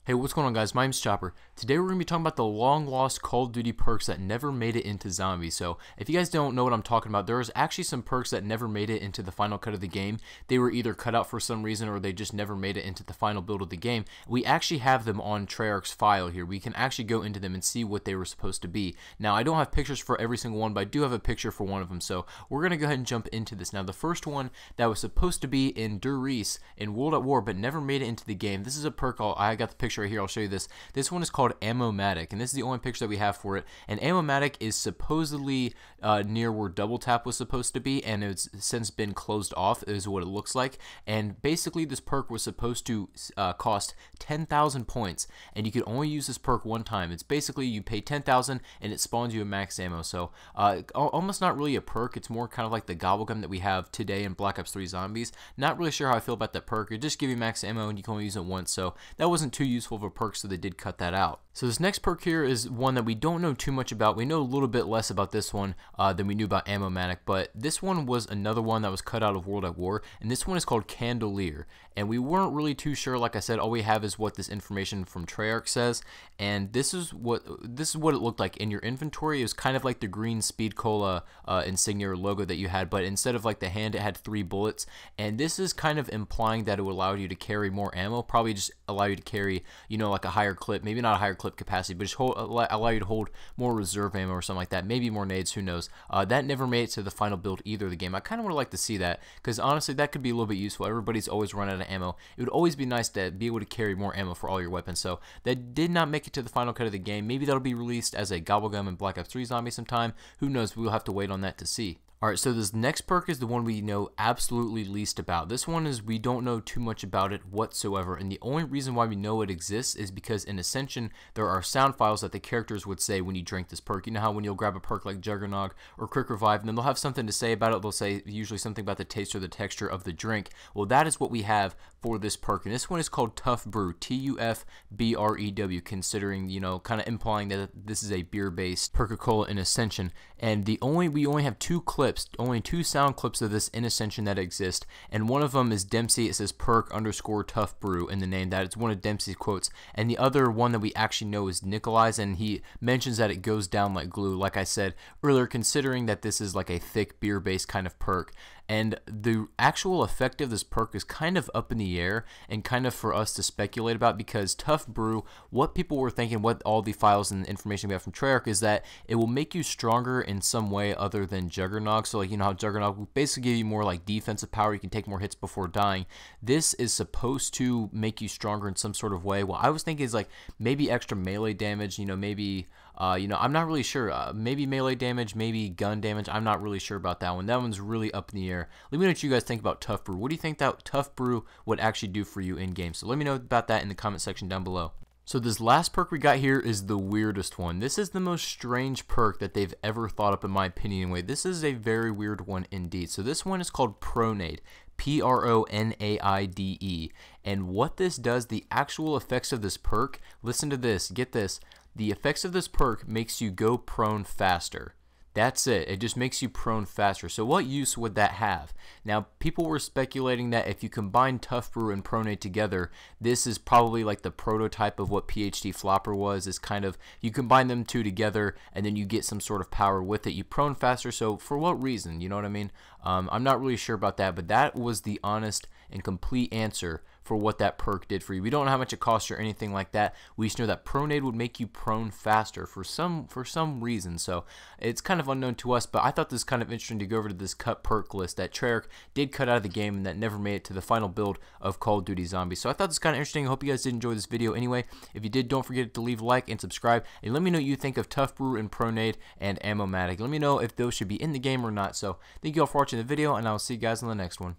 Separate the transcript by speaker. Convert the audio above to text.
Speaker 1: Hey, what's going on, guys? My name's Chopper. Today we're going to be talking about the long-lost Call of Duty perks that never made it into Zombies. So, if you guys don't know what I'm talking about, there's actually some perks that never made it into the final cut of the game. They were either cut out for some reason or they just never made it into the final build of the game. We actually have them on Treyarchs' file here. We can actually go into them and see what they were supposed to be. Now, I don't have pictures for every single one, but I do have a picture for one of them. So, we're going to go ahead and jump into this. Now, the first one that was supposed to be in Duress in World at War, but never made it into the game. This is a perk. I got the picture right here. I'll show you this. This one is called MoMatic, and this is the only picture that we have for it. And MoMatic is supposedly near where Double Tap was supposed to be, and it's since been closed off, is what it looks like. And basically, this perk was supposed to cost 10,000 points, and you could only use this perk one time. It's basically you pay 10,000 and it spawns you a max ammo. So almost not really a perk. It's more kind of like the gobblegum that we have today in Black Ops 3 Zombies. Not really sure how I feel about that perk. It just give you max ammo and you can only use it once, so that wasn't too useful of a perk, so they did cut that out. So this next perk here is one that we don't know too much about. We know a little bit less about this one than we knew about MoMatic, but this one was another one that was cut out of World at War, and this one is called Candelier. And we weren't really too sure. Like I said, all we have is what this information from Treyarch says, and this is what it looked like in your inventory. It was kind of like the green Speed Cola insignia or logo that you had, but instead of like the hand, it had 3 bullets. And this is kind of implying that it would allow you to carry more ammo, probably just allow you to carry, you know, like a higher clip, maybe not a higher clip capacity, but just allow you to hold more reserve ammo or something like that, maybe more nades, who knows. That never made it to the final build either of the game. I kind of would like to see that, because honestly that could be a little bit useful. Everybody's always run out of ammo. It would always be nice to be able to carry more ammo for all your weapons. So that did not make it to the final cut of the game. Maybe that'll be released as a gobblegum in Black Ops 3 Zombie sometime. Who knows? We'll have to wait on that to see. Alright, so this next perk is the one we know absolutely least about. This one is we don't know too much about it whatsoever, and the only reason why we know it exists is because in Ascension there are sound files that the characters would say when you drink this perk. You know how when you'll grab a perk like Juggernog or Quick Revive, and then they'll have something to say about it. They'll say usually something about the taste or the texture of the drink. Well, that is what we have for this perk, and this one is called Tough Brew, T-U-F-B-R-E-W, considering, you know, kind of implying that this is a beer-based Perk-a-Cola in Ascension. And we only have 2 clips. Only 2 sound clips of this in Ascension that exist, and one of them is Dempsey. It says Perk_Tough Brew in the name. That is one of Dempsey's quotes, and the other one that we actually know is Nikolai's, and he mentions that it goes down like glue, like I said earlier, considering that this is like a thick beer-based kind of perk. And the actual effect of this perk is kind of up in the air and kind of for us to speculate about, because Tough Brew, what people were thinking, what all the files and information we have from Treyarch, is that it will make you stronger in some way other than Juggernog. So like, you know how Juggernog will basically give you more like defensive power, you can take more hits before dying. This is supposed to make you stronger in some sort of way. What I was thinking is like maybe extra melee damage, you know, maybe you know, I'm not really sure. Maybe melee damage, maybe gun damage. I'm not really sure about that one. That one's really up in the air. Let me know what you guys think about Tough Brew. What do you think that Tough Brew would actually do for you in game? So let me know about that in the comment section down below. So this last perk we got here is the weirdest one. This is the most strange perk that they've ever thought up, in my opinion anyway. This is a very weird one indeed. So this one is called Pronate. P-R-O-N-A-I-D-E. And what this does, the actual effects of this perk, listen to this, get this. The effects of this perk makes you go prone faster. That's it. It just makes you prone faster. So what use would that have? Now, people were speculating that if you combine Tough Brew and Pronate together, this is probably like the prototype of what PhD Flopper was. It's kind of, you combine them 2 together and then you get some sort of power with it. You prone faster. So for what reason? You know what I mean? I'm not really sure about that, but that was the honest and complete answer for what that perk did for you. We don't know how much it costs or anything like that. We just know that Pronate would make you prone faster for some reason. So it's kind of unknown to us, but I thought this was kind of interesting to go over to this cut perk list that Treyarch did cut out of the game and that never made it to the final build of Call of Duty Zombies. So I thought this was kind of interesting. I hope you guys did enjoy this video anyway. If you did, don't forget to leave a like and subscribe, and let me know what you think of Tough Brew and Pronate and MoMatic. Let me know if those should be in the game or not. So thank you all for watching the video, and I'll see you guys in the next one.